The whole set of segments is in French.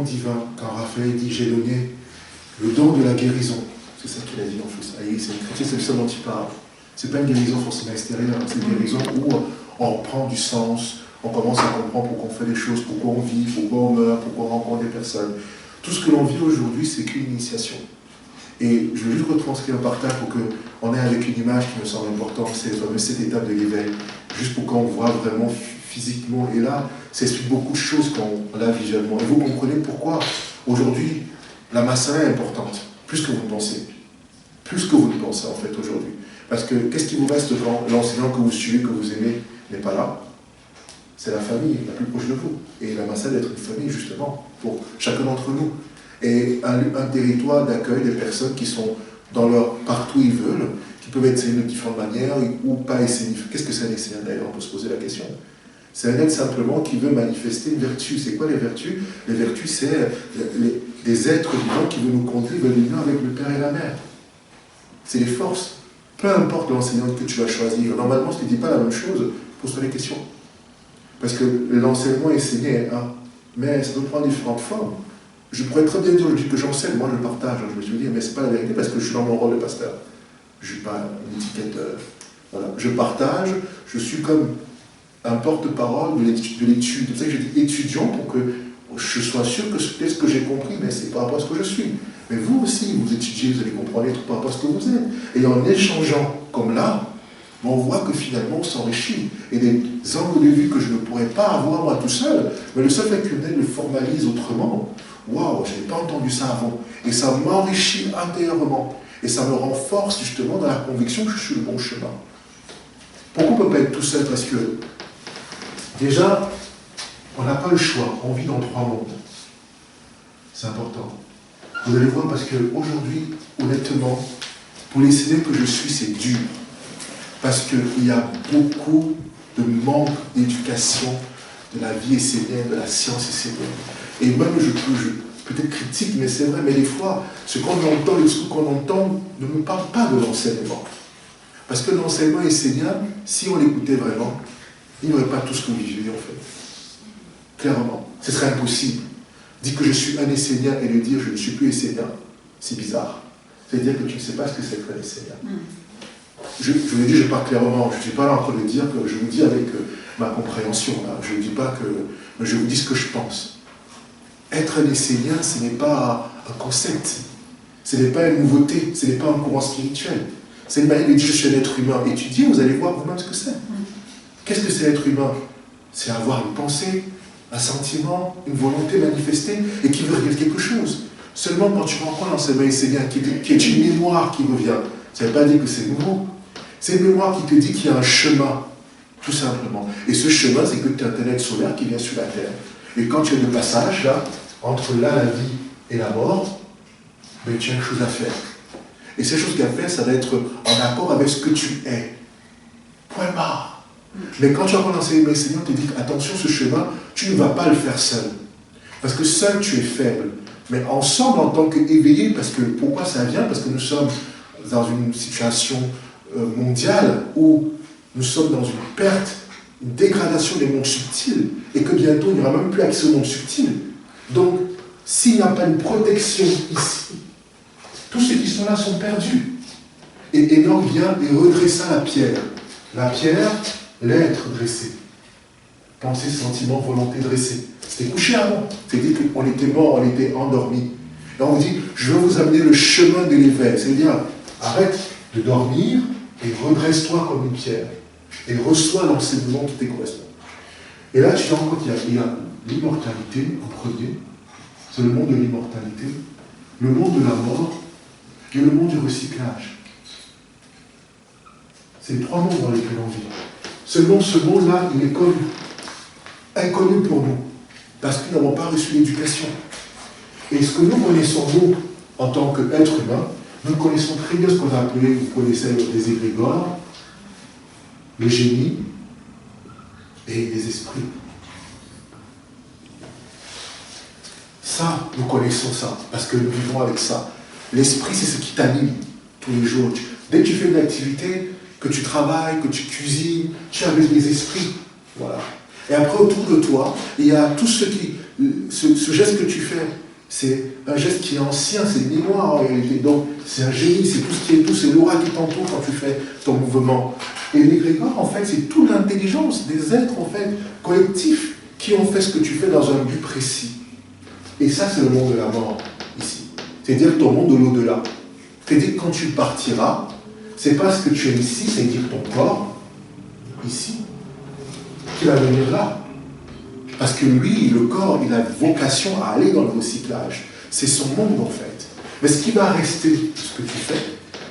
divin, quand Raphaël dit « j'ai donné le don de la guérison », c'est ça qu'il a dit en fait. C'est une chrétien, c'est le seul dont il parle. Ce n'est pas une guérison forcément extérieure, c'est une guérison où on prend du sens, on commence à comprendre pourquoi on fait les choses, pourquoi on vit, pourquoi on meurt, pourquoi on rencontre des personnes. Tout ce que l'on vit aujourd'hui, c'est qu'une initiation. Et je veux juste retranscrire un partage pour qu'on ait avec une image qui me semble importante, c'est les fameuses 7 étapes de l'éveil, juste pour qu'on voit vraiment physiquement. Et là, ça explique beaucoup de choses quand on l'a visuellement. Et vous comprenez pourquoi aujourd'hui, la Massana est importante, plus que vous ne pensez. Plus que vous ne pensez en fait aujourd'hui. Parce que qu'est-ce qui vous reste quand l'enseignant que vous suivez, que vous aimez, n'est pas là? C'est la famille la plus proche de vous. Et la Massana doit être une famille justement, pour chacun d'entre nous. Et un territoire d'accueil des personnes qui sont dans leur partout où ils veulent, qui peuvent être enseignés de différentes manières ou pas enseignés. Qu'est-ce que c'est un enseignant d'ailleurs? On peut se poser la question. C'est un être simplement qui veut manifester une vertu. C'est quoi les vertus? Les vertus, c'est des êtres vivants qui veulent nous conduire vers l'union avec le Père et la Mère. C'est les forces. Peu importe l'enseignant que tu vas choisir. Normalement, je ne te dis pas la même chose, pose-toi les questions. Parce que l'enseignement enseigné est un, mais ça peut prendre différentes formes. Je pourrais très bien dire le que j'enseigne, moi je le partage. Je me suis dit, mais ce n'est pas la vérité parce que je suis dans mon rôle de pasteur. Je n'ai pas une étiquette. Voilà. Je partage, je suis comme un porte-parole de l'étude. C'est pour ça que j'ai dit étudiant pour que je sois sûr que c'est ce que j'ai compris, mais c'est par rapport à ce que je suis. Mais vous aussi, vous étudiez, vous allez comprendre les trucs par rapport à ce que vous êtes. Et en échangeant comme là, on voit que finalement on s'enrichit. Et des angles de vue que je ne pourrais pas avoir moi tout seul, mais le seul fait que je le formalise autrement, waouh, je n'avais pas entendu ça avant. Et ça m'enrichit intérieurement. Et ça me renforce justement dans la conviction que je suis le bon chemin. Pourquoi on ne peut pas être tout seul? Parce que déjà, on n'a pas le choix. On vit dans 3 mondes. C'est important. Vous allez voir parce qu'aujourd'hui, honnêtement, pour les enseignants que je suis, c'est dur. Parce qu'il y a beaucoup de manque d'éducation de la vie essénienne, de la science essénienne. Et même, je peut-être critique, mais c'est vrai, mais des fois, ce qu'on entend, les discours qu'on entend, ne me parle pas de l'enseignement. Parce que l'enseignement essénien, si on l'écoutait vraiment, il n'y aurait pas tout ce que vous vivez en fait. Clairement, ce serait impossible. Dire que je suis un essénien et de dire je ne suis plus essénien, c'est bizarre. C'est-à-dire que tu ne sais pas ce que c'est qu'un essénien. Je vous l'ai dit, je parle clairement, je ne suis pas là en train de dire que je vous dis avec ma compréhension, là. Je ne dis pas que, mais je vous dis ce que je pense. Être un essénien, ce n'est pas un concept, ce n'est pas une nouveauté, ce n'est pas un courant spirituel. C'est une manière de dire je suis un être humain. Étudiez, vous allez voir vous-même ce que c'est. Qu'est-ce que c'est être humain? C'est avoir une pensée, un sentiment, une volonté manifestée et qui veut dire quelque chose. Seulement quand tu rencontres l'enseignement essénien qui est une mémoire qui revient, ça ne veut pas dire que c'est nouveau. C'est une mémoire qui te dit qu'il y a un chemin, tout simplement. Et ce chemin, c'est que tu as un être solaire qui vient sur la terre. Et quand tu es de passage, là, entre là, la vie et la mort, ben, tu as une chose à faire. Et cette chose qu'à faire, ça va être en accord avec ce que tu es. Point barre. Mais quand tu apprends l'enseignement essénien, on te dit attention, ce chemin, tu ne vas pas le faire seul. Parce que seul, tu es faible. Mais ensemble, en tant qu'éveillés, parce que pourquoi ça vient? Parce que nous sommes dans une situation mondiale où nous sommes dans une perte, une dégradation des mondes subtils, et que bientôt, il n'y aura même plus accès aux mondes subtils. Donc, s'il n'y a pas une protection ici, tous ceux qui sont là sont perdus. Et Enoch vient et redressa la pierre. La pierre, l'être dressé. Pensée, sentiment, volonté dressée. C'était couché avant. C'est-à-dire qu'on était mort, on était endormi. Et on vous dit, je veux vous amener le chemin de l'éveil. C'est-à-dire, arrête de dormir et redresse-toi comme une pierre. Et reçois l'enseignement qui te correspond. Et là, tu te rends compte qu'il y a l'immortalité en premier. C'est le monde de l'immortalité. Le monde de la mort et le monde du recyclage. C'est les 3 mondes dans lesquels on vit. Seulement ce monde-là, il est comme inconnu pour nous, parce que nous n'avons pas reçu l'éducation. Et ce que nous connaissons, nous, en tant qu'êtres humains, nous connaissons très bien ce qu'on a appelé, vous connaissez les égrégores, les génies et les esprits. Ça, nous connaissons ça, parce que nous vivons avec ça. L'esprit, c'est ce qui t'anime tous les jours. Dès que tu fais une activité, que tu travailles, que tu cuisines, tu as avec les esprits. Voilà. Et après, autour de toi, il y a tous ceux ce geste que tu fais, c'est un geste qui est ancien, c'est une mémoire en réalité. Donc, c'est un génie, c'est tout ce qui est tout, c'est l'aura qui t'entoure quand tu fais ton mouvement. Et l'égrégore, en fait, c'est toute l'intelligence des êtres, en fait, collectifs, qui ont fait ce que tu fais dans un but précis. Et ça, c'est le monde de la mort, ici. C'est-à-dire ton monde de l'au-delà. C'est-à-dire que quand tu partiras, c'est pas ce que tu es ici, c'est-à-dire ton corps, ici, qui va venir là. Parce que lui, le corps, il a vocation à aller dans le recyclage. C'est son monde, en fait. Mais ce qui va rester, ce que tu fais,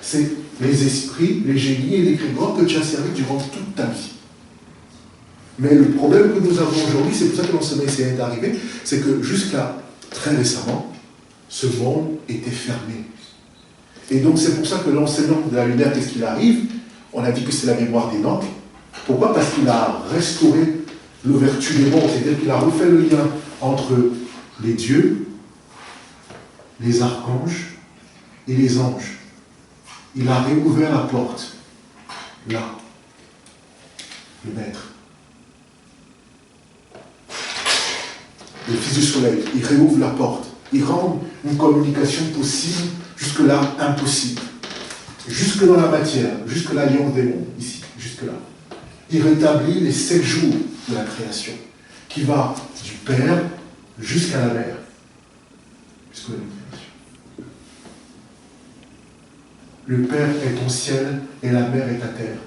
c'est les esprits, les génies et les égrégores que tu as servi durant toute ta vie. Mais le problème que nous avons aujourd'hui, c'est pour ça que l'enseignement est arrivé, c'est que jusqu'à très récemment, ce monde était fermé. Et donc c'est pour ça que l'enseignant de la lumière, qu'est-ce qu'il arrive? On a dit que c'est la mémoire d'Enoch. Pourquoi? Parce qu'il a restauré l'ouverture des mondes, c'est-à-dire qu'il a refait le lien entre les dieux, les archanges et les anges. Il a réouvert la porte. Là, le maître. Le fils du soleil, il réouvre la porte. Il rend une communication possible, jusque-là impossible. Jusque dans la matière, jusque l'alliance des mondes, ici, jusque-là. Il rétablit les 7 jours de la création, qui va du Père jusqu'à la Mère. Jusqu'à la création. Le Père est au ciel et la Mère est à terre.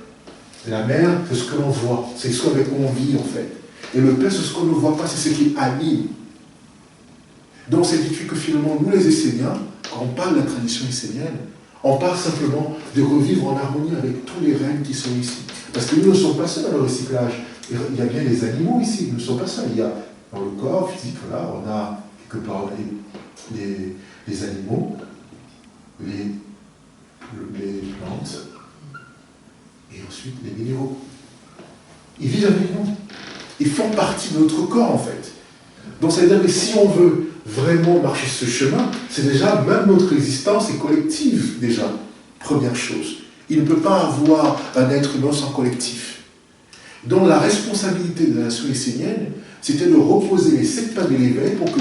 Et la Mère, c'est ce que l'on voit, c'est ce avec quoi on vit en fait. Et le Père, c'est ce qu'on ne voit pas, c'est ce qui anime. Donc c'est dit que finalement, nous les Esséniens, quand on parle de la tradition essénienne, on parle simplement de revivre en harmonie avec tous les règnes qui sont ici. Parce que nous ne sommes pas seuls dans le recyclage. Il y a bien les animaux ici, nous ne sommes pas seuls. Il y a dans le corps physique, là, on a quelque part les animaux, les plantes, et ensuite les minéraux. Ils vivent avec nous. Ils font partie de notre corps, en fait. Donc, ça veut dire que si on veut vraiment marcher ce chemin, c'est déjà, même notre existence est collective, déjà. Première chose. Il ne peut pas avoir un être humain sans collectif. Donc, la responsabilité de la nation essénienne, c'était de reposer les 7 pas de l'éveil pour que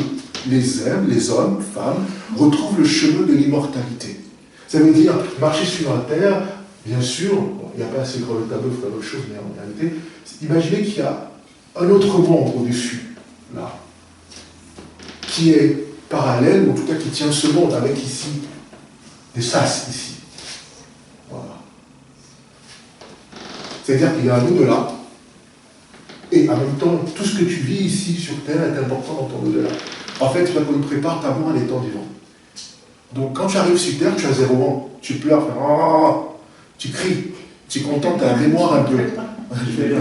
les hommes, les femmes, retrouvent le chemin de l'immortalité. Ça veut dire marcher sur la terre, bien sûr, bon, il n'y a pas assez grand tableau pour faire autre chose, mais en réalité, imaginez qu'il y a un autre monde au-dessus, là, qui est parallèle, ou en tout cas qui tient ce monde, avec ici des sas, ici. Voilà. C'est-à-dire qu'il y a un au-delà, et en même temps, tout ce que tu vis ici sur Terre est important dans ton au-delà. En fait, tu vas qu'on prépare ta mort à l'état vivant. Donc quand tu arrives sur Terre, tu as 0 ans. Tu pleures, tu cries, tu es content, tu as la mémoire un peu. Je vais bien.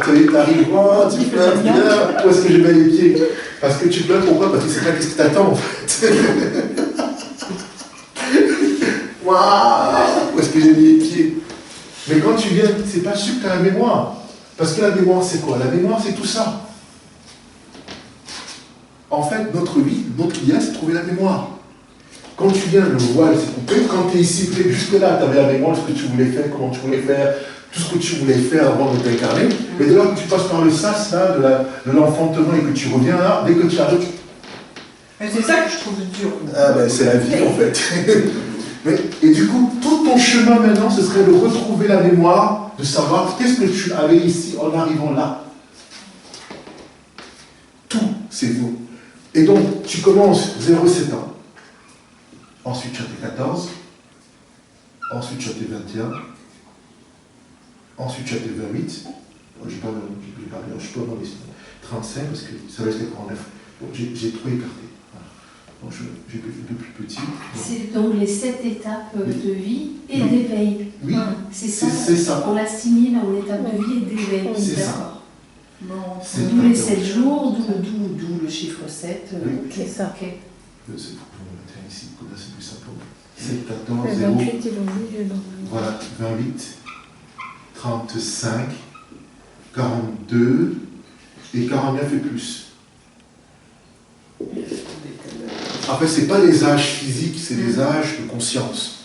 Tu arrives, tu pleures, où est-ce que je mets les pieds? Parce que tu pleures, pourquoi? Parce que c'est pas qu'est-ce qui t'attend en fait. Où est-ce que j'ai mis les pieds? Mais quand tu viens, c'est pas sûr que tu as la mémoire. Parce que la mémoire, c'est quoi? La mémoire, c'est tout ça. En fait, notre vie, notre lien, c'est de trouver la mémoire. Quand tu viens, le voile s'est coupé. Quand tu es ici, peut-être jusque-là, tu avais la mémoire de ce que tu voulais faire, comment tu voulais faire, tout ce que tu voulais faire avant de t'incarner. Mais dès lors que tu passes par le sas, là, de l'enfantement et que tu reviens là, dès que tu arrives... Mais c'est ça que je trouve dur. Ah ben, c'est la vie, en fait. Et du coup, tout ton chemin maintenant, ce serait de retrouver la mémoire, de savoir qu'est-ce que tu avais ici en arrivant là. Tout, c'est vous. Et donc, tu commences 0,7 ans. Ensuite, tu as tes 14. Ensuite, tu as tes 21. Ensuite, tu as tes 28. Bon, je ne suis pas dans les 35 parce que ça reste 49. Bon, j'ai trop écarté. Donc, j'ai fait de plus petit. C'est donc les 7 étapes de vie et d'éveil. Oui, c'est ça. On l'assimile en étapes de vie et d'éveil. C'est ça. D'où les 7 jours, d'où le chiffre 7. Oui. C'est ça. Okay. C'est pour ici, c'est plus simple. 7, 14, 28, 0. ils l'ont mis. Voilà, 28, 35, 42 et 49 et plus. Après, ce n'est pas les âges physiques, c'est des âges de conscience.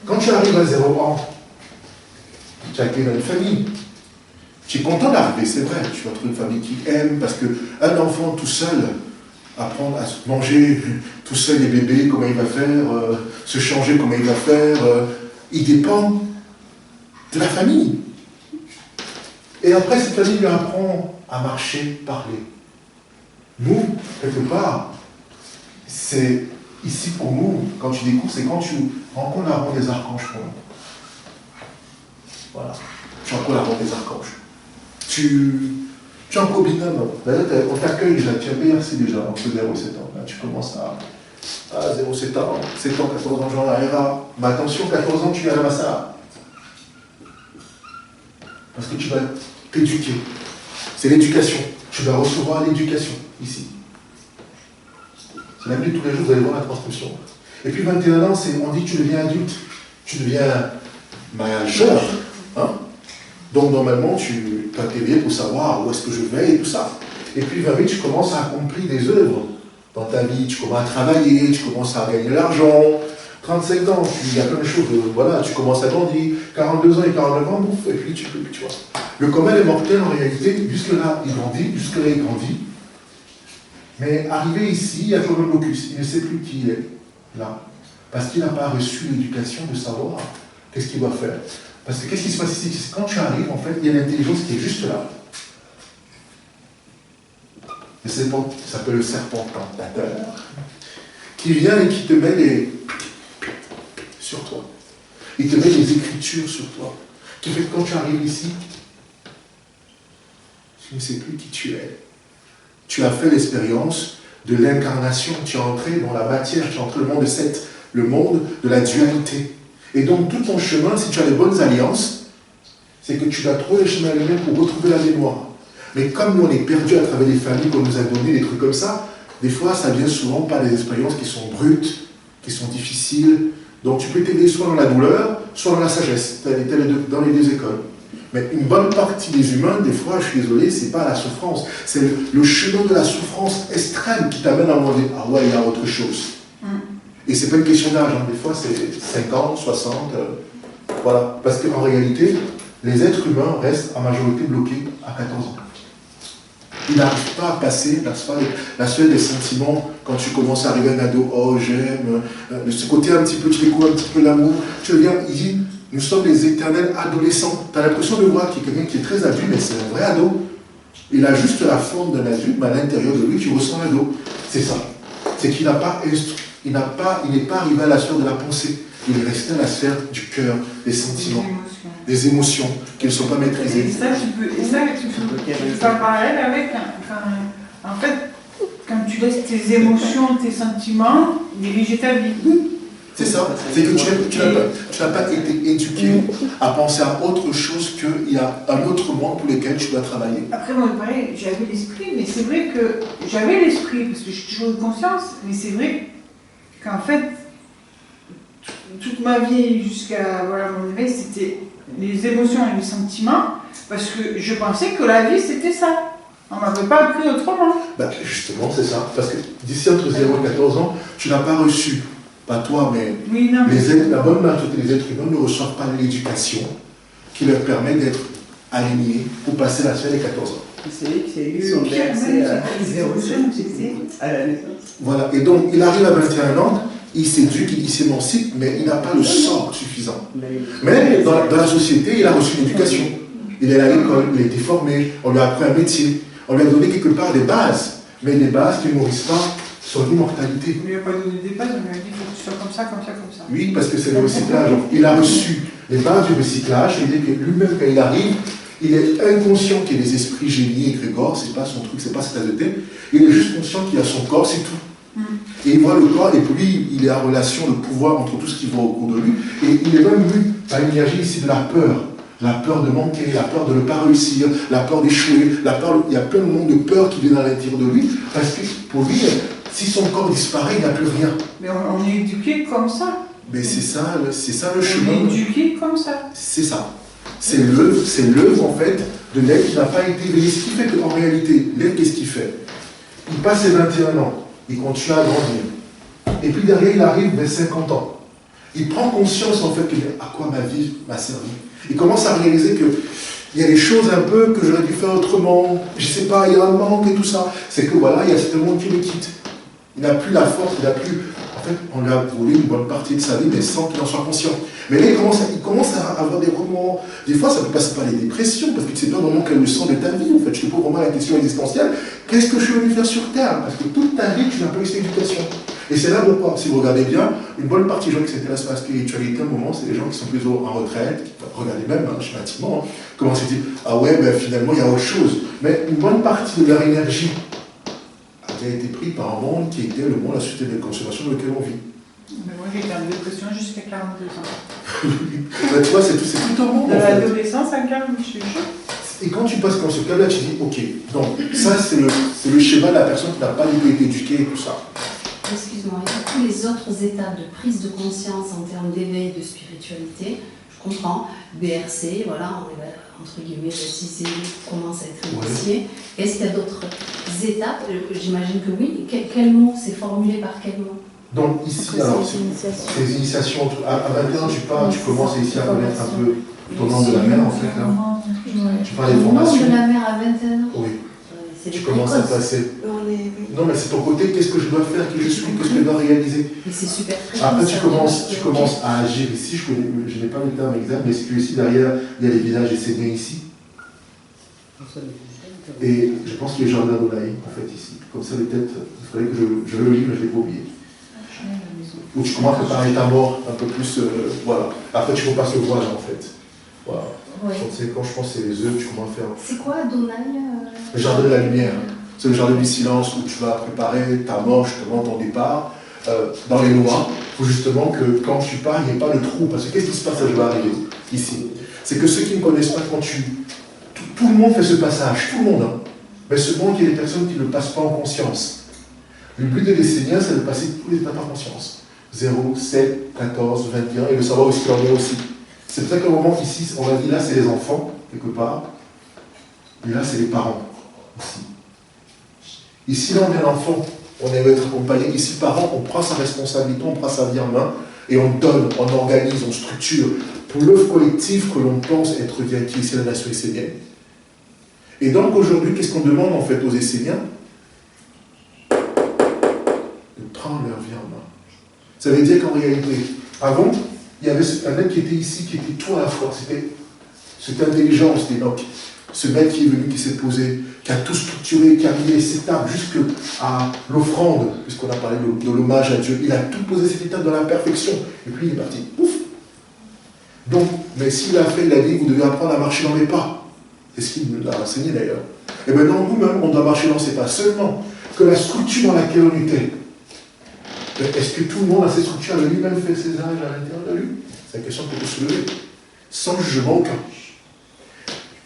Quand tu arrives à 0 ans, tu as créé une famille. Tu es content d'arriver, c'est vrai. Tu vas trouver une famille qui aime, parce qu'un enfant tout seul, apprendre à se manger tout seul les bébés, comment il va faire, se changer, comment il va faire, il dépend de la famille. Et après, cette famille lui apprend à marcher, parler. Nous, quelque part, c'est ici pour nous, quand tu découvres, c'est quand tu rencontres la ronde des archanges pour nous. Voilà. Tu rencontres la ronde des archanges. Tu es encore binôme. On t'accueille déjà, tu as BRC déjà, entre 0 et 7 ans. Là, tu commences à 0, 7 ans, 7 ans, 14 ans, genre la RA. Mais attention, 14 ans, tu viens à la Massa. Parce que tu vas t'éduquer. C'est l'éducation. Tu vas recevoir l'éducation ici. C'est la vie de tous les jours, vous allez voir la transmission. Et puis 21 ans, on dit que tu deviens adulte. Tu deviens majeur. Hein? Donc normalement, tu as t'éveillé pour savoir où est-ce que je vais et tout ça. Et puis 28, tu commences à accomplir des œuvres dans ta vie. Tu commences à travailler, tu commences à gagner de l'argent. 35 ans, il y a plein de choses. Voilà, tu commences à grandir. 42 ans et 49 ans, bouffe, et puis tu vois. Le commun est mortel en réalité, jusque-là, il grandit, jusque-là, il grandit. Mais arrivé ici, il y a comme un blocus. Il ne sait plus qui il est, là. Parce qu'il n'a pas reçu l'éducation de savoir qu'est-ce qu'il doit faire. Parce que qu'est-ce qui se passe ici? C'est quand tu arrives, en fait, il y a l'intelligence qui est juste là. Le serpent, ça s'appelle le serpent tentateur, qui vient et qui te met sur toi. Il te met des écritures sur toi. Qui fait que quand tu arrives ici, tu ne sais plus qui tu es. Tu as fait l'expérience de l'incarnation. Tu es entré dans la matière, tu es entré dans le monde de Seth, le monde de la dualité. Et donc, tout ton chemin, si tu as les bonnes alliances, c'est que tu vas trouver le chemin lui-même pour retrouver la mémoire. Mais comme nous, on est perdus à travers des familles qu'on nous a donné, des trucs comme ça, des fois, ça vient souvent par des expériences qui sont brutes, qui sont difficiles. Donc, tu peux t'aider soit dans la douleur, soit dans la sagesse. Tu as dans les deux écoles. Mais une bonne partie des humains, des fois, je suis désolé, c'est pas la souffrance. C'est le chemin de la souffrance extrême qui t'amène à demander « Ah ouais, il y a autre chose ». Et c'est pas une question d'âge, hein. Des fois c'est 50, 60, voilà. Parce qu'en réalité, les êtres humains restent en majorité bloqués à 14 ans. Ils n'arrivent pas à passer la sphère des sentiments quand tu commences à arriver à un ado, oh j'aime, de ce côté un petit peu, tu découvres un petit peu l'amour, tu reviens, il dit, nous sommes les éternels adolescents. Tu as l'impression de voir qu'il y a quelqu'un qui est très adulte, mais c'est un vrai ado. Il a juste la forme d'un adulte, mais à l'intérieur de lui, tu ressens l'ado. C'est ça. C'est qu'il n'a pas il n'est pas arrivé à la sphère de la pensée. Il est resté à la sphère du cœur, des sentiments, des émotions qui ne sont pas maîtrisées. Et ça, tu peux faire parallèle avec, en fait, quand tu laisses tes émotions, tes sentiments diriger ta vie. C'est ça. C'est que tu n'as pas été éduqué à penser à autre chose qu'il y a un autre monde pour lequel tu dois travailler. Après, moi, pareil, j'avais l'esprit, mais c'est vrai que j'avais l'esprit, parce que j'ai toujours eu conscience, mais c'est vrai qu'en fait, toute ma vie jusqu'à mon éveil, c'était les émotions et les sentiments, parce que je pensais que la vie, c'était ça. On ne m'avait pas appris autrement. Justement, c'est ça. Parce que d'ici entre 0 et 14 ans, tu n'as pas reçu, pas toi, mais la bonne majorité des êtres humains ne reçoivent pas l'éducation qui leur permet d'être alignés pour passer la sphère des 14 ans. C'est lui qui a eu son bercé à la naissance. Voilà, et donc il arrive à 21 ans, il s'éduque, il s'émancipe, mais il n'a pas le sort suffisant. Mais dans la société, il a reçu l'éducation. Il est allé à l'école, il a été formé, on lui a appris un métier, on lui a donné quelque part des bases, mais des bases qui ne nourrissent pas son immortalité. On ne lui a pas donné des bases, on lui a dit qu'il faut que tu sois comme ça, comme ça, comme ça. Oui, parce que c'est le recyclage. Il a reçu les bases du recyclage, c'est-à-dire que lui-même, quand il arrive, il est inconscient qu'il y a des esprits génies et Grégor, c'est pas son truc, c'est pas sa tasse de thé. Il est juste conscient qu'il a son corps, c'est tout. Et il voit le corps, et pour lui, il est en relation de pouvoir entre tout ce qu'il voit au cours de lui. Et il est même vu par l'énergie ici de la peur de manquer, la peur de ne pas réussir, la peur d'échouer, il y a plein de monde de peur qui vient à l'intérieur de lui, parce que pour lui, si son corps disparaît, il n'a plus rien. Mais on est éduqué comme ça. Mais c'est ça le chemin. On est éduqué comme ça. C'est ça. C'est l'œuvre en fait de l'être qui n'a pas été éveillé. Ce qui fait qu'en réalité, l'être, qu'est-ce qu'il fait? Il passe ses 21 ans, il continue à grandir. Et puis derrière, il arrive vers 50 ans. Il prend conscience en fait que à quoi ma vie m'a servi. Il commence à réaliser que il y a des choses un peu que j'aurais dû faire autrement. Je ne sais pas, il y a un manque et tout ça. C'est que voilà, il y a ce monde qui le quitte. Il n'a plus la force, il n'a plus... En fait, on lui a volé une bonne partie de sa vie, mais sans qu'il en soit conscient. Mais là, il commence à avoir des moments... Des fois, ça peut passer par les dépressions, parce que tu ne sais pas vraiment quelle leçon de ta vie, en fait. Je te pose vraiment la question existentielle. Qu'est-ce que je suis venu faire sur Terre? Parce que toute ta vie, tu n'as pas eu cette éducation. Et c'est là pourquoi, si vous regardez bien, une bonne partie des gens qui s'intéressent à la spiritualité, à un moment, c'est des gens qui sont plus en retraite, qui regardez même, schématiquement, commencent à dire, ah ouais, ben finalement, il y a autre chose. Mais une bonne partie de leur énergie a été prise par un monde qui était le monde, la société de consommation dans lequel on vit. Mais moi, j'ai été en dépression jusqu'à 42 ans. Ben, tu vois, c'est tout un monde, De en fait. l'adolescence à 40, je suis chaud. Et quand tu passes comme ce cas-là, tu dis, ok, donc ça, c'est le schéma de la personne qui n'a pas du tout été éduquée et tout ça. Excuse-moi, il y a tous les autres étapes de prise de conscience en termes d'éveil, de spiritualité. Je comprends. BRC, voilà, on est entre guillemets baptisé, commence à être initié. Est-ce qu'il y a d'autres étapes? J'imagine que oui. Quel mot? C'est formulé par quel mot? Donc ici, alors, ces initiations, à 21, tu commences ici à connaître un peu ton nom de la mer, en fait. Là. Tu parles des formations. Le nom de la mer à 21 ans? Oui. C'est Tu commences à passer. Non, mais c'est ton côté, qu'est-ce que je dois faire, qui je suis, qu'est-ce que je dois réaliser. Mais c'est super précis. Après, tu commences à agir ici, je n'ai pas le terme exact, mais c'est que ici, derrière, il y a les villages esséniens ici. Et je pense qu'il y a les jardins d'Olaï, en fait, ici. Comme ça, peut-être, il faudrait que je le lis, mais je ne l'ai pas oublié. Où tu commences à préparer ta mort un peu plus, voilà. Après, tu repasses le voile, en fait. Voilà. Ouais. Quand je pense que c'est les œufs, tu commences à faire. C'est quoi Adonai Le jardin de la lumière. C'est le jardin du silence où tu vas préparer ta mort, justement, ton départ. Dans les lois, il faut justement que quand tu pars, il n'y ait pas de trou. Parce que qu'est-ce qui se passe, je vais arriver ici? C'est que ceux qui ne connaissent pas, quand tout le monde fait ce passage, tout le monde. Hein. Mais seulement qu'il y a des personnes qui ne le passent pas en conscience. Le but de l'Essénien, c'est de passer tous les étapes en conscience. 0, 7, 14, 21, et de savoir où ce qu'il en est aussi. C'est pour ça qu'à un moment ici, on a dit là, c'est les enfants, quelque part. Et là, c'est les parents, ici. Ici, là, on est l'enfant. On aime être accompagné. Ici, parents, on prend sa responsabilité, on prend sa vie en main, et on donne, on organise, on structure pour l'œuvre collective que l'on pense être bien qui est ici la nation essénienne. Et donc, aujourd'hui, qu'est-ce qu'on demande en fait aux Esséniens? De prendre leur vie en main. Ça veut dire qu'en réalité, avant, il y avait un mec qui était ici, qui était tout à la fois. C'était intelligent, c'était donc ce mec qui est venu, qui s'est posé, qui a tout structuré, qui a mis les étapes jusqu'à l'offrande, puisqu'on a parlé de l'hommage à Dieu. Il a tout posé cette étape dans la perfection. Et puis il est parti. Ouf! Donc, mais s'il a fait, il a dit, vous devez apprendre à marcher dans les pas. C'est ce qu'il nous a enseigné d'ailleurs. Et maintenant, nous-mêmes, on doit marcher dans ces pas. Seulement que la structure dans laquelle on était, est-ce que tout le monde a cette structure, lui-même fait ses âges à l'intérieur de lui? C'est la question qu'on peut se lever. Sans jugement aucun.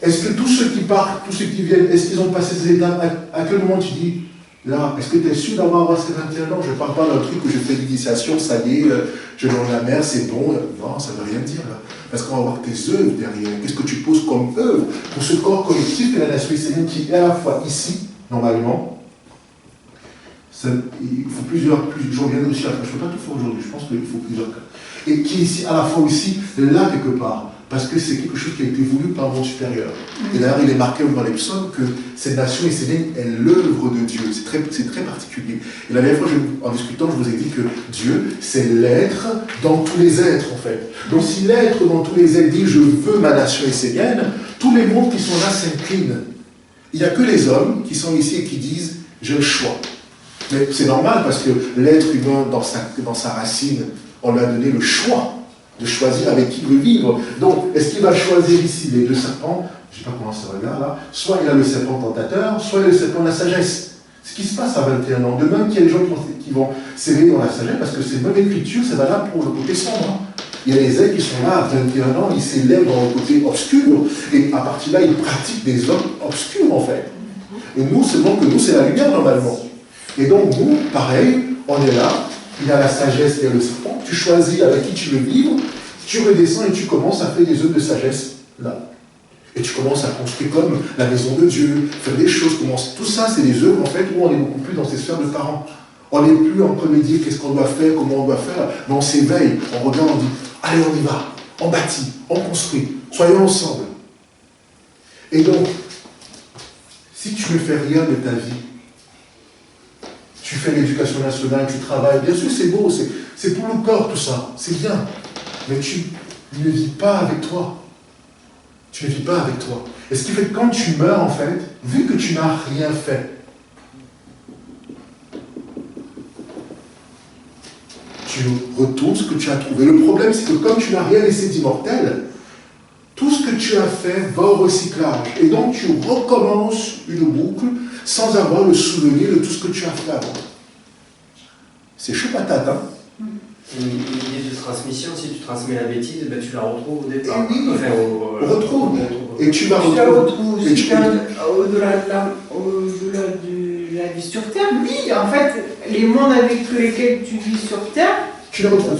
Est-ce que tous ceux qui partent, tous ceux qui viennent, est-ce qu'ils ont passé ces étapes? À quel moment tu dis, là, est-ce que tu es sûr d'avoir ces 21 ans? Je ne parle pas d'un truc où je fais l'initiation, ça y est, je vais dans la mer, c'est bon. Non, ça ne veut rien dire. Là. Parce qu'on va voir tes œuvres derrière. Qu'est-ce que tu poses comme œuvre pour ce corps collectif de la nation essénienne qui est à la fois ici, normalement. Il faut plusieurs j'en viens aussi après. Je ne peux pas tout faire aujourd'hui, je pense qu'il faut plusieurs cas. Et qui est ici, à la fois aussi, là quelque part. Parce que c'est quelque chose qui a été voulu par un monde supérieur. Et d'ailleurs, il est marqué dans les psaumes que cette nation essénienne est l'œuvre de Dieu. C'est très particulier. Et la dernière fois, en discutant, je vous ai dit que Dieu, c'est l'être dans tous les êtres, en fait. Donc si l'être dans tous les êtres dit « je veux ma nation essénienne », tous les mondes qui sont là s'inclinent. Il n'y a que les hommes qui sont ici et qui disent « j'ai le choix ». Mais c'est normal parce que l'être humain, dans sa racine, on lui a donné le choix de choisir avec qui il veut vivre. Donc, est-ce qu'il va choisir ici les deux serpents? Je ne sais pas comment ça regarde là. Soit il a le serpent tentateur, soit il a le serpent de la sagesse. Ce qui se passe à 21 ans. De même qu'il y a des gens qui vont s'éveiller dans la sagesse, parce que c'est même écriture, c'est valable pour le côté sombre. Il y a des êtres qui sont là à 21 ans, ils s'élèvent dans le côté obscur, et à partir de là, ils pratiquent des hommes obscurs en fait. Et nous, seulement que nous, c'est la lumière normalement. Et donc, nous, pareil, on est là, il y a la sagesse, il y a le serpent, tu choisis avec qui tu veux vivre, tu redescends et tu commences à faire des œuvres de sagesse, là. Et tu commences à construire comme la maison de Dieu, faire des choses, tout ça, c'est des œuvres, en fait, où on est beaucoup plus dans ces sphères de parents. On n'est plus en train de dire qu'est-ce qu'on doit faire, comment on doit faire, mais on s'éveille, on regarde, on dit, allez, on y va, on bâtit, on construit, soyons ensemble. Et donc, si tu ne fais rien de ta vie, tu fais l'éducation nationale, tu travailles, bien sûr c'est beau, c'est pour le corps tout ça, c'est bien, mais tu ne vis pas avec toi. Tu ne vis pas avec toi. Et ce qui fait que quand tu meurs, en fait, vu que tu n'as rien fait, tu retournes ce que tu as trouvé. Le problème, c'est que comme tu n'as rien laissé d'immortel, tout ce que tu as fait va au recyclage. Et donc, tu recommences une boucle sans avoir le souvenir de tout ce que tu as fait avant. C'est chaud patate, hein? Une idée de transmission, si tu transmets la bêtise, ben tu la retrouves au départ. Oui, enfin, on retrouve. Et tu vas Tu la retrouves retrouver. aussi au-delà de la vie sur Terre. Oui, en fait, les mondes avec lesquels tu vis sur Terre, Tu la retrouves.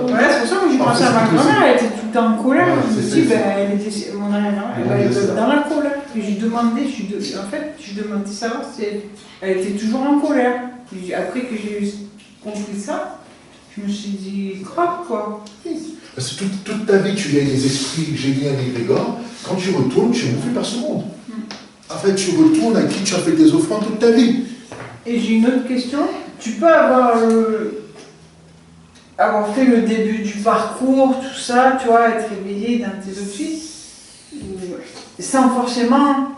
voilà, c'est pour ça que je pensais à ma grand-mère, elle était tout le temps en colère. Je me dis, mon arrière-grand-mère, elle était dans la colère. Et j'ai demandé, en fait, je demandais savoir si elle était toujours en colère. Et après que j'ai compris ça, je me suis dit, grave quoi. Parce que toute ta vie, tu vis avec les esprits Géliens et Grégor. Quand tu retournes, tu es bouffé par ce monde. En fait, tu retournes à qui tu as fait des offrandes toute ta vie. Et j'ai une autre question. Tu peux avoir fait le début du parcours, tout ça, tu vois, être éveillé dans tes offices, sans forcément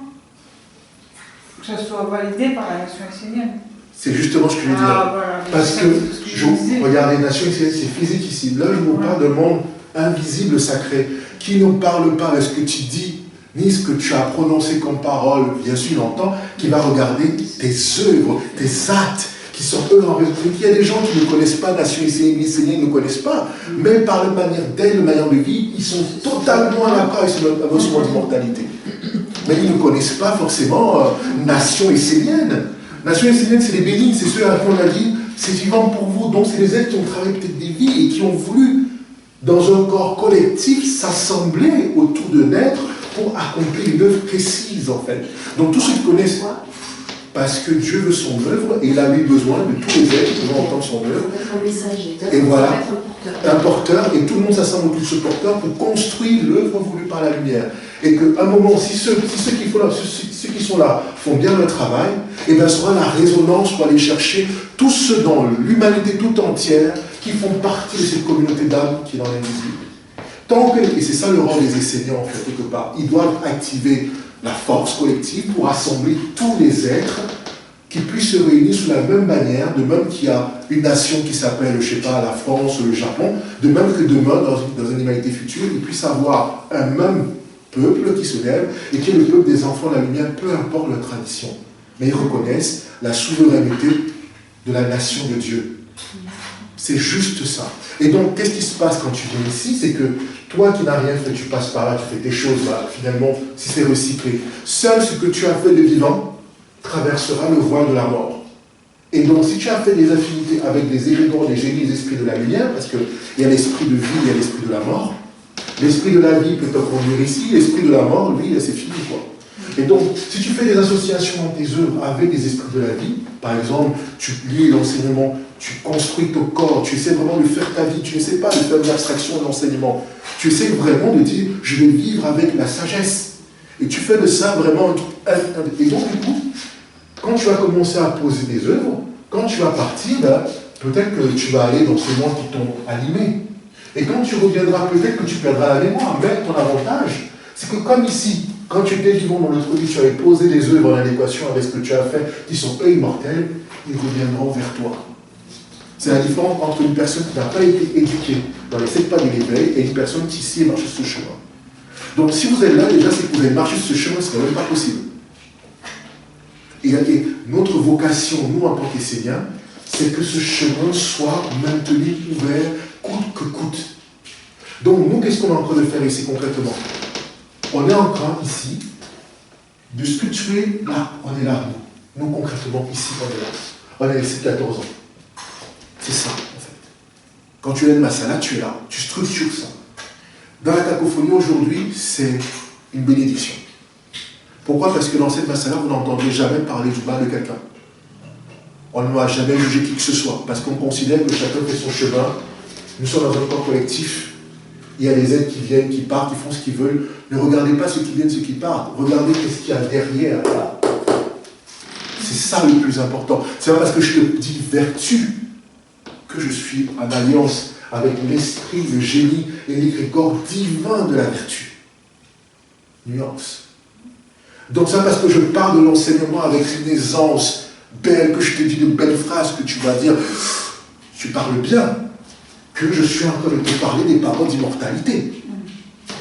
que ça soit validé par la nation essénienne. C'est justement ce que je veux dire. Voilà. Parce que, regarde, les nations esséniennes, c'est physique ici. Là, je vous parle d'un monde invisible, sacré, qui ne parle pas à ce que tu dis, ni ce que tu as prononcé comme parole, bien sûr, il entend, qui va regarder tes œuvres, tes actes, qui sont eux en réalité. Il y a des gens qui ne connaissent pas la nation essénienne, ne connaissent pas, mais par la manière d'être, la manière de vivre, ils sont totalement à la part avec ce mode d'immortalité. Mais ils ne connaissent pas forcément nation essénienne. Nation essénienne, c'est les bénignes, c'est ceux à qui on a dit, c'est vivant pour vous. Donc, c'est les êtres qui ont travaillé peut-être des vies et qui ont voulu, dans un corps collectif, s'assembler autour d'un être pour accomplir une œuvre précise, en fait. Donc, tous ceux qui connaissent, parce que Dieu veut son œuvre et il a eu besoin de tous les êtres qui vont entendre son œuvre. Et voilà, un porteur, et tout le monde s'assemble autour de ce porteur pour construire l'œuvre voulue par la lumière. Et qu'à un moment, si ceux qui sont là font bien leur travail, et bien sera la résonance pour aller chercher tous ceux dans l'humanité tout entière qui font partie de cette communauté d'âmes qui est dans l'invisible. Et c'est ça le rôle des Esséniens, en fait, quelque part. Ils doivent activer la force collective pour assembler tous les êtres qui puissent se réunir sous la même manière, de même qu'il y a une nation qui s'appelle, je ne sais pas, la France ou le Japon, de même que demain, dans une humanité future, ils puissent avoir un même peuple qui se lève et qui est le peuple des enfants de la lumière, peu importe leur tradition. Mais ils reconnaissent la souveraineté de la nation de Dieu. C'est juste ça. Et donc, qu'est-ce qui se passe quand tu viens ici? C'est que toi qui n'as rien fait, tu passes par là, tu fais tes choses là, finalement, si c'est recyclé. Seul ce que tu as fait de vivant traversera le voile de la mort. Et donc, si tu as fait des affinités avec les égrégores, les génies, les esprits de la lumière, parce qu'il y a l'esprit de vie, il y a l'esprit de la mort, l'esprit de la vie peut te conduire ici, l'esprit de la mort, lui, c'est fini, quoi. Et donc, si tu fais des associations dans tes œuvres avec des esprits de la vie, par exemple, tu lis l'enseignement, tu construis ton corps, tu essaies vraiment de faire ta vie, tu n'essaies pas de faire une abstraction de l'enseignement, tu essaies vraiment de dire, je vais vivre avec la sagesse. Et tu fais de ça vraiment un truc. Et donc, du coup, quand tu vas commencer à poser des œuvres, quand tu vas partir, ben, peut-être que tu vas aller dans ce monde qui t'ont animé. Et quand tu reviendras, peut-être que tu perdras la mémoire. Mais ton avantage, c'est que comme ici, quand tu étais vivant dans notre vie, tu avais posé des œuvres en adéquation avec ce que tu as fait, qui sont eux immortels, ils reviendront vers toi. C'est la différence entre une personne qui n'a pas été éduquée dans les 7 pas de l'éveil et une personne qui ici marche sur ce chemin. Donc si vous êtes là, déjà, c'est que vous avez marché sur ce chemin, ce n'est même pas possible. Et notre vocation, nous en tant qu'Esséniens, c'est que ce chemin soit maintenu ouvert, coûte que coûte. Donc nous, qu'est-ce qu'on est en train de faire ici concrètement? On est en train ici de structurer là, on est là, nous concrètement ici, on est là. On est ici 14 ans. C'est ça, en fait. Quand tu es de Masala, tu es là, tu structures ça. Dans la cacophonie aujourd'hui, c'est une bénédiction. Pourquoi? Parce que dans cette Masala, vous n'entendrez jamais parler du mal de quelqu'un. on ne doit jamais juger qui que ce soit, parce qu'on considère que chacun fait son chemin. Nous sommes dans un corps collectif. Il y a des êtres qui viennent, qui partent, qui font ce qu'ils veulent. Ne regardez pas ceux qui viennent, ceux qui partent. Regardez ce qu'il y a derrière. C'est ça le plus important. C'est pas parce que je te dis vertu que je suis en alliance avec l'esprit, le génie et l'égrégore divin de la vertu. Nuance. Donc ça parce que je parle de l'enseignement avec une aisance belle, que je te dis de belles phrases, que tu vas dire, tu parles bien, que je suis en train de te parler des paroles d'immortalité.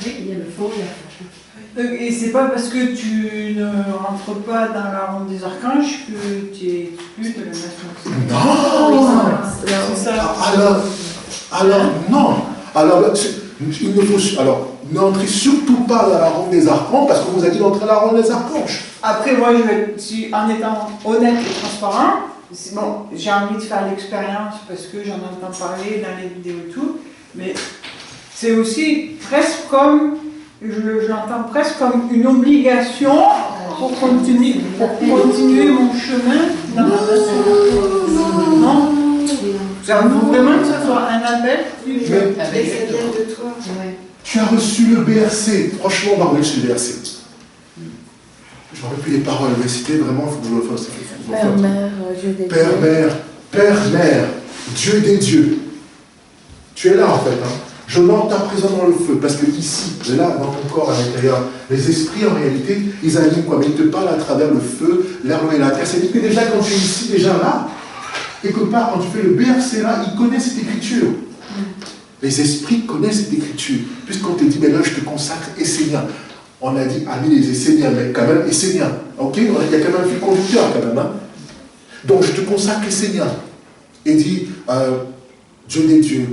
Oui, il y a le fond et la forme. Et c'est pas parce que tu ne rentres pas dans la ronde des archanges que tu es exclu de la nation. Non. C'est ça. Alors non. Alors, il ne faut, alors, n'entrez surtout pas dans la ronde des archanges parce qu'on vous a dit d'entrer dans la ronde des archanges. Après, moi, en étant honnête et transparent, bon, j'ai envie de faire l'expérience parce que j'en entends parler dans les vidéos et tout, mais c'est aussi presque comme, je l'entends presque comme une obligation pour continuer mon chemin dans la nation. Non. J'avoue vraiment que ça soit un appel. Mais Ça vient de toi. Ouais. tu as reçu le BRC. Franchement, on va reçu le BRC. Je ne me rappelle plus les paroles, mais c'était vraiment, il faut que je le fasse. Père, Mère, Dieu des Père, dieux. Mère, Père, Mère, Dieu des dieux. Tu es là en fait. Hein. Je monte ta présence dans le feu, parce que ici, là, dans ton corps à l'intérieur, les esprits en réalité, ils animent quoi? Mais ils te parlent à travers le feu, l'air, l'eau et la terre. C'est-à-dire que déjà quand tu es ici, déjà là, quelque part, quand tu fais le BRC là, ils connaissent cette écriture. Les esprits connaissent cette écriture. Puisqu'on te dit, mais là, je te consacre Essénien. On a dit, amis les Esséniens, mais quand même Essénien. Ok? Il y a quand même un fil conducteur, quand même. Hein? Donc, je te consacre Essénien. Et dit, Dieu des dieux,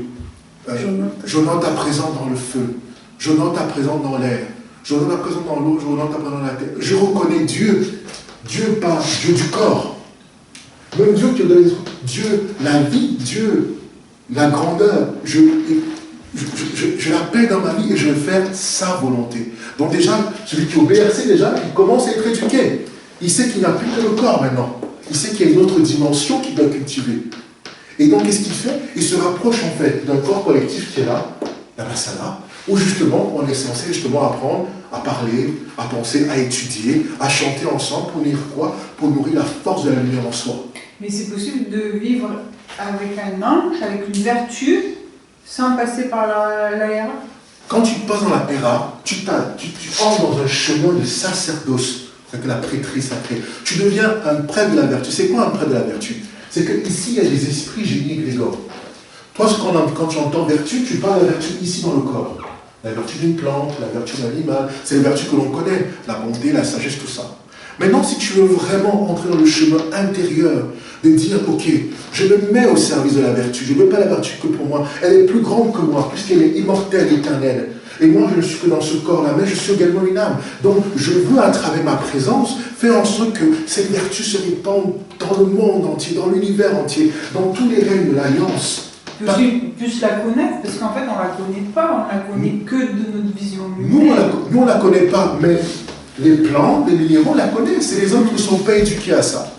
je note ta présence dans le feu. Je note ta présence dans l'air. Je note ta présence dans l'eau. Je note ta présence dans la terre. Je reconnais Dieu. Dieu pas Dieu du corps. Même Dieu qui donne Dieu, la vie, Dieu, la grandeur. Je l'appelle dans ma vie et je vais faire sa volonté. Donc déjà, celui qui est au BRC, déjà, il commence à être éduqué. Il sait qu'il n'a plus que le corps maintenant. Il sait qu'il y a une autre dimension qu'il doit cultiver. Et donc, qu'est-ce qu'il fait? Il se rapproche en fait d'un corps collectif qui est là, la Masala, où justement, on est censé justement apprendre à parler, à penser, à étudier, à chanter ensemble pour nourrir quoi? Pour nourrir la force de la lumière en soi. Mais c'est possible de vivre avec un ange, avec une vertu, sans passer par la RA. Quand tu passes dans la RA, tu entres dans un chemin de sacerdoce, avec la prêtrise sacrée. Tu deviens un prêtre de la vertu. C'est quoi un prêtre de la vertu? C'est qu'ici, il y a des esprits génie et grégor. Toi, quand tu entends vertu, tu parles de la vertu ici dans le corps. La vertu d'une plante, la vertu d'un animal, c'est les vertus que l'on connaît, la bonté, la sagesse, tout ça. Maintenant, si tu veux vraiment entrer dans le chemin intérieur, de dire, ok, je me mets au service de la vertu, je ne veux pas la vertu que pour moi, elle est plus grande que moi, puisqu'elle est immortelle, éternelle. Et moi, je ne suis que dans ce corps-là, mais je suis également une âme. Donc, je veux, à travers ma présence, faire en sorte que cette vertu se répande dans le monde entier, dans l'univers entier, dans tous les règnes de l'Alliance. Plus la connaître, parce qu'en fait, on ne la connaît pas, on la connaît que de notre vision Nous, humaine. on ne la connaît pas, mais les plantes, les minéraux la connaissent. C'est les hommes qui ne sont pas éduqués à ça.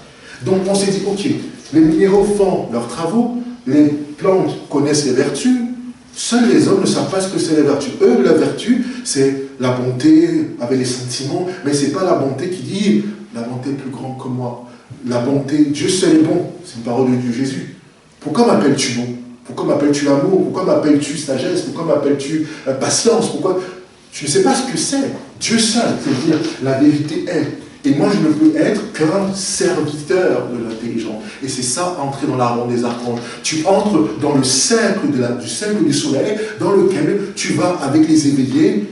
Donc, on s'est dit, ok, les minéraux font leurs travaux, les plantes connaissent les vertus, seuls les hommes ne savent pas ce que c'est la vertu. Eux, la vertu, c'est la bonté avec les sentiments, mais ce n'est pas la bonté qui dit la bonté est plus grande que moi. La bonté, Dieu seul est bon. C'est une parole de Dieu Jésus. Pourquoi m'appelles-tu bon? Pourquoi m'appelles-tu l'amour? Pourquoi m'appelles-tu sagesse? Pourquoi m'appelles-tu patience? Pourquoi? Tu ne sais pas ce que c'est. Dieu seul, c'est-à-dire la vérité est. Et moi, je ne peux être qu'un serviteur de l'intelligence. Et c'est ça, entrer dans la ronde des archanges. Tu entres dans le cercle, du cercle du soleil, dans lequel tu vas, avec les éveillés,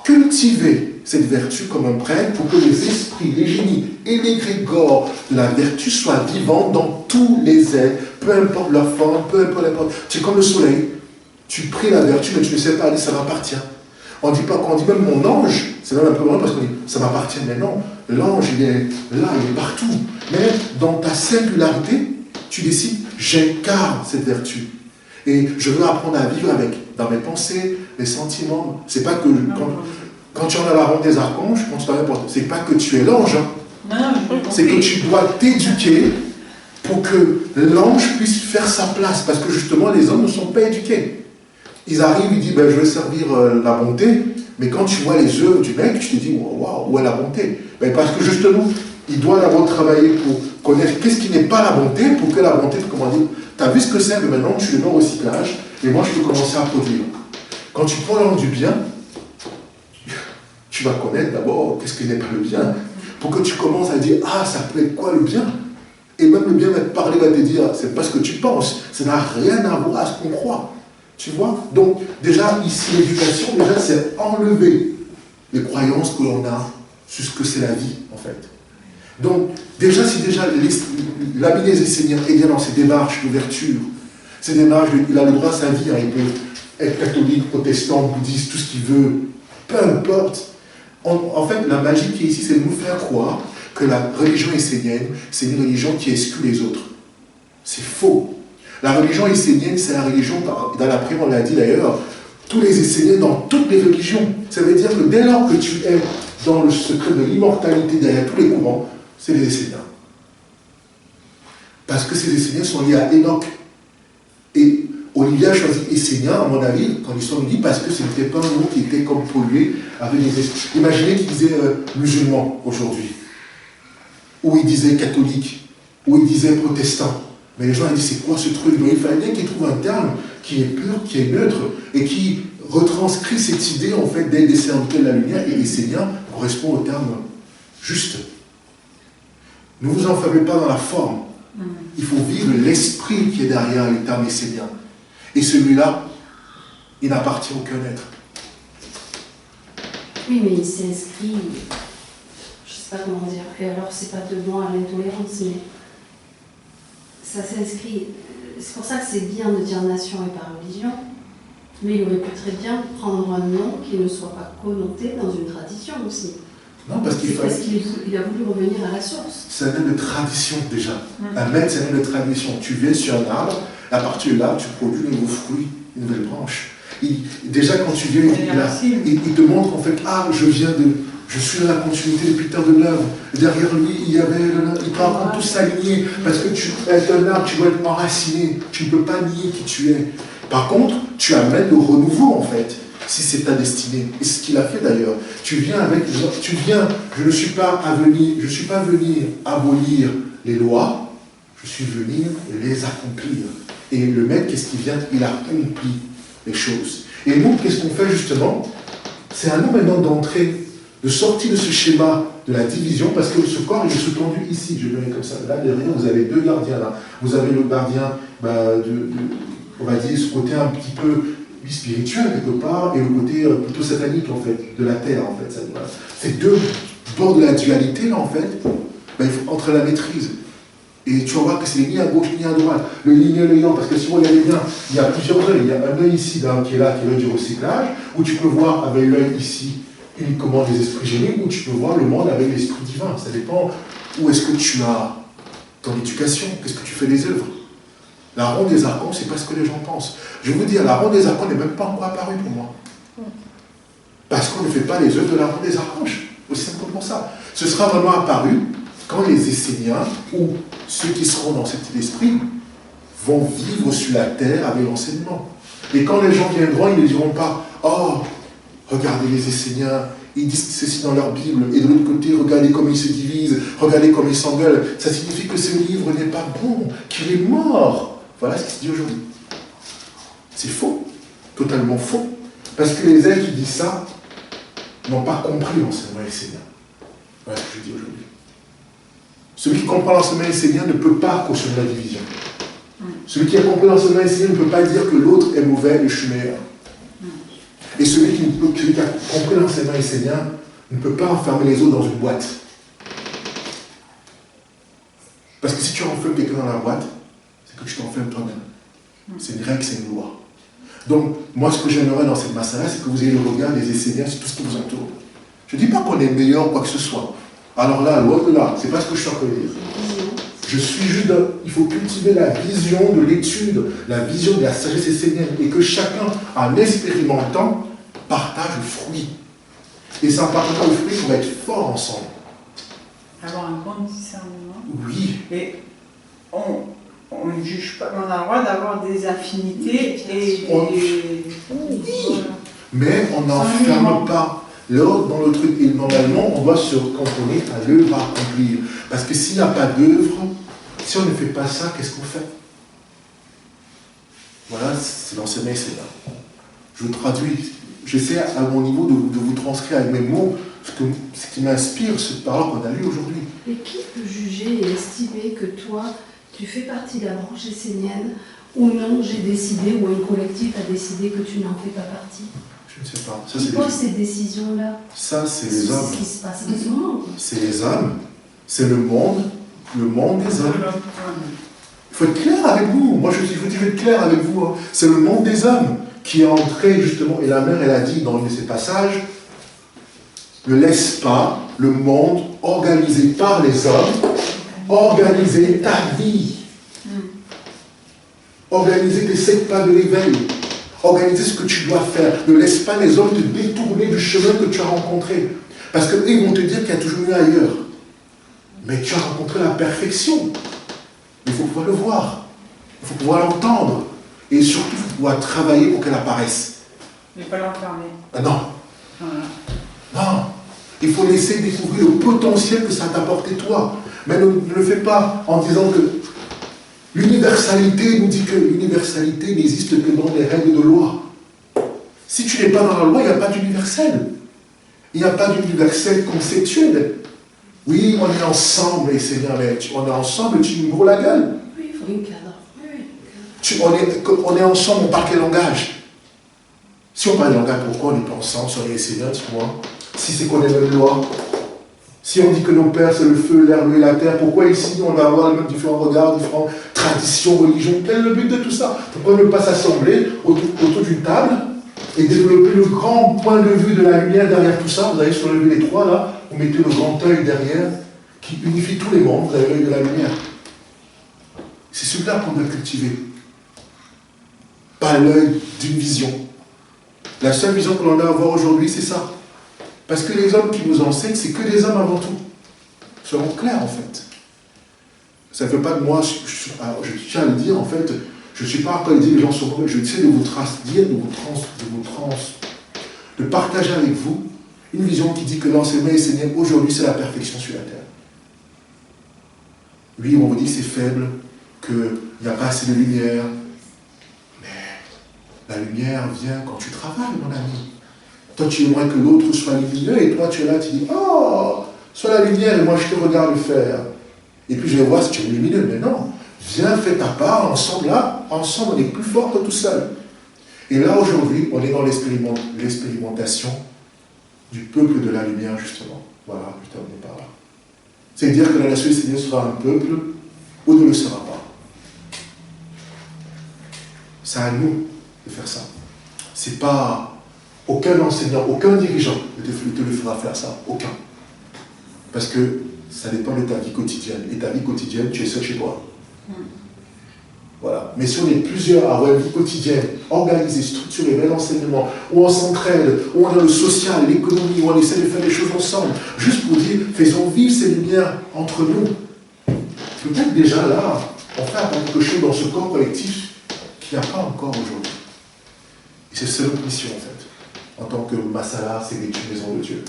cultiver cette vertu comme un prêtre pour que les esprits, les génies et les grégores de la vertu soient vivants dans tous les êtres, peu importe leur forme, peu importe la forme. Tu es comme le soleil. Tu pries la vertu, mais tu ne sais pas, allez, ça m'appartient. On dit pas, quand on dit même mon ange, c'est même un peu vrai parce qu'on dit ça m'appartient, mais non, l'ange il est là, il est partout. Mais dans ta singularité, tu décides, j'incarne cette vertu. Et je veux apprendre à vivre avec, dans mes pensées, les sentiments. C'est pas que, quand tu en as la ronde des archanges, c'est pas que tu es l'ange, hein. Non, C'est que tu dois t'éduquer pour que l'ange puisse faire sa place, parce que justement les hommes ne sont pas éduqués. Ils arrivent, ils disent ben, je vais servir la bonté, mais quand tu vois les œuvres du mec, tu te dis waouh, où est la bonté? Ben, parce que justement, il doit d'abord travailler pour connaître qu'est-ce qui n'est pas la bonté, pour que la bonté, comment dire, tu as vu ce que c'est, mais maintenant tu le mets au recyclage, et moi je peux commencer à produire. Quand tu prends l'angle du bien, tu vas connaître d'abord qu'est-ce qui n'est pas le bien, pour que tu commences à dire ah, ça peut être quoi le bien? Et même le bien va te parler, va te dire c'est pas ce que tu penses, ça n'a rien à voir à ce qu'on croit. Tu vois? Donc, déjà, ici, l'éducation, déjà, c'est enlever les croyances que l'on a sur ce que c'est la vie, en fait. Donc, déjà, si déjà l'ami des enseignants est bien dans ses démarches d'ouverture, ses démarches, il a le droit à sa vie, hein, il peut être catholique, protestant, bouddhiste, tout ce qu'il veut, peu importe. En fait, la magie qui est ici, c'est de nous faire croire que la religion essénienne, c'est une religion qui exclut les autres. C'est faux. La religion essénienne, c'est la religion, dans la prière, on l'a dit d'ailleurs, tous les Esséniens dans toutes les religions. Ça veut dire que dès lors que tu es dans le secret de l'immortalité derrière tous les courants, c'est les Esséniens. Parce que ces Esséniens sont liés à Enoch. Et Olivier a choisi Essénien, à mon avis, quand l'histoire nous dit, parce que ce n'était pas un mot qui était comme pollué avec les esprits. Imaginez qu'il disait musulman aujourd'hui, ou il disait catholique, ou il disait protestant. Mais les gens ont dit, c'est quoi ce truc? Donc il fallait bien qu'ils trouvent un terme qui est pur, qui est neutre, et qui retranscrit cette idée, en fait, d'être des serviteurs de la lumière, et Essénien correspond au terme juste. Ne vous enfermez pas dans la forme. Il faut vivre l'esprit qui est derrière les termes esséniens. Et celui-là, il n'appartient à aucun être. Oui, mais il s'est inscrit, je ne sais pas comment dire, et alors c'est pas de moi à l'intolérance, mais ça s'inscrit, c'est pour ça que c'est bien de dire nation et pas religion, mais il aurait pu très bien prendre un nom qui ne soit pas connoté dans une tradition aussi. Non, parce qu'il Parce qu'il a voulu revenir à la source. C'est un nom de tradition déjà. Un maître, c'est un nom de tradition. Tu viens sur un arbre, à partir de là, tu produis de nouveaux fruits, une nouvelle branche. Déjà, quand tu viens, il te montre en fait, ah, je suis dans la continuité depuis tant de l'œuvre. Derrière lui, il peut tout s'aligner, parce que tu es un arbre, tu dois être enraciné, tu ne peux pas nier qui tu es. Par contre, tu amènes le renouveau en fait, si c'est ta destinée. Et c'est ce qu'il a fait d'ailleurs. Je ne suis pas venu abolir les lois, je suis venu les accomplir. Et le maître, qu'est-ce qu'il vient? Il accomplit les choses. Et nous, qu'est-ce qu'on fait justement? C'est à nous maintenant d'entrer, de sortir de ce schéma de la division, parce que ce corps il est sous-tendu ici, je le mets comme ça. Là, derrière, vous avez deux gardiens là. Vous avez le gardien, on va dire, ce côté un petit peu spirituel quelque part, et le côté plutôt satanique en fait, de la terre en fait. C'est deux bords de la dualité là en fait, il faut entrer la maîtrise. Et tu vas voir que c'est ni à gauche ni à droite, le yin et le yang, parce que si vous regardez bien, il y a plusieurs œils. Il y a un œil ici là, qui est l'œil du recyclage, où tu peux voir avec l'œil ici uniquement des esprits géniques, où tu peux voir le monde avec l'esprit divin. Ça dépend où est-ce que tu as ton éducation, qu'est-ce que tu fais des œuvres. La ronde des archons, c'est pas ce que les gens pensent. Je vais vous dire, la ronde des archons n'est même pas encore apparue pour moi. Parce qu'on ne fait pas les œuvres de la ronde des archanges. Aussi simple que pour ça. Ce sera vraiment apparu quand les Esséniens, ou ceux qui seront dans cet esprit, vont vivre sur la terre avec l'enseignement. Et quand les gens viendront, ils ne diront pas « Oh, regardez les Esséniens, ils disent ceci dans leur Bible, et de l'autre côté, regardez comme ils se divisent, regardez comme ils s'engueulent. » Ça signifie que ce livre n'est pas bon, qu'il est mort. Voilà ce qui se dit aujourd'hui. C'est faux, totalement faux. Parce que les êtres qui disent ça n'ont pas compris l'enseignement essénien. Voilà ce que je dis aujourd'hui. Celui qui comprend l'enseignement essénien ne peut pas cautionner la division. Celui qui a compris l'enseignement essénien ne peut pas dire que l'autre est mauvais et je suis meilleur. Et celui qui a compris l'enseignement essénien ne peut pas enfermer les autres dans une boîte. Parce que si tu enfermes quelqu'un dans la boîte, c'est que tu t'enfermes toi-même. C'est une règle, c'est une loi. Donc, moi, ce que j'aimerais dans cette masse-là, c'est que vous ayez le regard des Esséniens sur tout ce qui vous entoure. Je ne dis pas qu'on est meilleur ou quoi que ce soit. Alors là, l'autre là, c'est pas ce que je suis en train de dire. Je suis juste il faut cultiver la vision de l'étude, la vision de la sagesse essénienne, et que chacun, en expérimentant, partage le fruit. Et ça, en partageant le fruit, on va être fort ensemble. Avoir un bon discernement. Oui. Et on ne juge pas, on a le droit d'avoir des affinités et On- voilà. Mais on Sans n'enferme jugement. pas l'ordre dans le truc. Et normalement, on doit se cantonner à l'œuvre à accomplir. Parce que s'il n'y a pas d'œuvre, si on ne fait pas ça, qu'est-ce qu'on fait? Voilà, c'est l'enseignement Seigneur. Je vous traduis. J'essaie à mon niveau de vous transcrire avec mes mots ce qui m'inspire, cette parole qu'on a lue aujourd'hui. Et qui peut juger et estimer que toi, tu fais partie de la branche essénienne ou non, j'ai décidé, ou un collectif a décidé que tu n'en fais pas partie? Je ne sais pas. Ça, Qui c'est pose les, ces décisions-là? ça, c'est C'est les hommes. ce qui se passe en ce moment. Quoi. C'est les hommes. C'est le monde des hommes. Il faut être clair avec vous. Moi, je veux être clair avec vous. Hein. C'est le monde des hommes qui est entré, justement, et la mère, elle a dit dans un de ses passages, ne laisse pas le monde organisé par les hommes organiser ta vie. Organiser tes 7 pas de l'éveil. Organiser ce que tu dois faire. Ne laisse pas les hommes te détourner du chemin que tu as rencontré. Parce qu'ils vont te dire qu'il y a toujours mieux ailleurs. Mais tu as rencontré la perfection. Il faut pouvoir le voir. Il faut pouvoir l'entendre. Et surtout, il faut pouvoir travailler pour qu'elle apparaisse. Ne pas l'enfermer. Ah non. Voilà. Non. Il faut laisser découvrir le potentiel que ça t'a apporté toi. Mais ne le fais pas en disant que l'universalité nous dit que l'universalité n'existe que dans les règles de loi. Si tu n'es pas dans la loi, il n'y a pas d'universel. Il n'y a pas d'universel conceptuel. Oui, on est ensemble, et Seigneur, mais on est ensemble, tu nous bourres la gueule. Oui, il faut une cadre. Oui, On est ensemble, on parle quel langage? Si on parle de langage, pourquoi on n'est pas ensemble sur les Seigneurs, dis-moi? Si c'est qu'on est la même loi. Si on dit que nos pères, c'est le feu, l'air, l'eau et la terre, pourquoi ici on va avoir les mêmes différents regards, différentes traditions, religions? Quel est le but de tout ça? Pourquoi ne pas s'assembler autour d'une table et développer le grand point de vue de la lumière derrière tout ça? Vous avez sur le vue les trois là, vous mettez le grand œil derrière qui unifie tous les mondes, vous avez l'œil de la lumière. C'est celui-là qu'on doit cultiver. Pas l'œil d'une vision. La seule vision que l'on a à avoir aujourd'hui, c'est ça. Parce que les hommes qui nous enseignent, c'est que des hommes avant tout. Soyons clairs, en fait. Ça ne veut pas de moi, je tiens à le dire, en fait, je ne suis pas encore dit les gens sont mauvais, je essaie de vous dire, de partager avec vous une vision qui dit que l'enseignement essénien, aujourd'hui, c'est la perfection sur la terre. Oui, on vous dit c'est faible, qu'il n'y a pas assez de lumière, mais la lumière vient quand tu travailles, mon ami. Toi, tu aimerais que l'autre soit lumineux, et toi, tu es là, tu dis, oh, sois la lumière, et moi, je te regarde le faire. Et puis, je vais voir si tu es lumineux. Mais non, viens, fais ta part, ensemble, là, ensemble, on est plus fort que tout seul. Et là, aujourd'hui, on est dans l'expérimentation du peuple de la lumière, justement. Voilà, je termine par là. C'est-à-dire que la nation essénienne sera un peuple ou ne le sera pas. C'est à nous de faire ça. C'est pas... Aucun enseignant, aucun dirigeant ne te le fera faire ça. Aucun. Parce que ça dépend de ta vie quotidienne. Et ta vie quotidienne, tu es seul chez toi. Voilà. Mais si on est plusieurs à avoir une vie quotidienne, organisée, structurée, vers l'enseignement, où on s'entraide, où on a le social, l'économie, où on essaie de faire des choses ensemble, juste pour dire, faisons vivre ces lumières entre nous. Peut-être déjà là, on fait quelque chose dans ce corps collectif qu'il n'y a pas encore aujourd'hui. Et c'est notre mission en fait. En tant que Masala, c'est une maison de Dieu.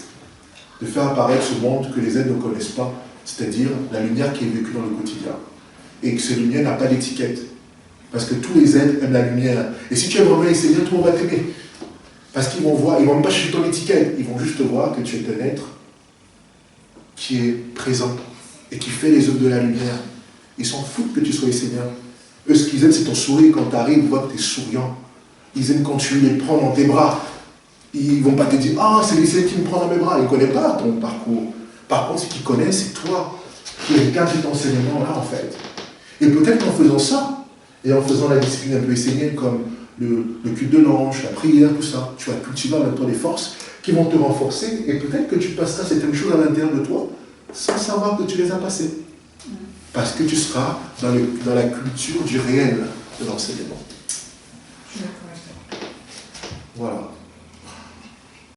De faire apparaître ce monde que les aides ne connaissent pas, c'est-à-dire la lumière qui est vécue dans le quotidien. Et que cette lumière n'a pas d'étiquette. Parce que tous les aides aiment la lumière. Et si tu aimes vraiment les Seigneurs, tout le monde va t'aimer. Parce qu'ils vont voir, ils ne vont même pas chercher ton étiquette, ils vont juste voir que tu es un être qui est présent et qui fait les œuvres de la lumière. Ils s'en foutent que tu sois les Seigneurs. Eux, ce qu'ils aiment, c'est ton sourire quand tu arrives, ils voient que tu es souriant. Ils aiment quand tu les prends dans tes bras. Ils ne vont pas te dire « Ah, c'est l'Église qui me prend dans mes bras ». Ils ne connaissent pas ton parcours. Par contre, ce qu'ils connaissent, c'est toi qui incarne cet enseignement-là, en fait. Et peut-être qu'en faisant ça, et en faisant la discipline un peu essénienne, comme le culte de l'ange, la prière, tout ça, tu vas cultiver en même temps des forces qui vont te renforcer, et peut-être que tu passeras certaines choses à l'intérieur de toi, sans savoir que tu les as passées. Parce que tu seras dans la culture du réel de l'enseignement. Voilà.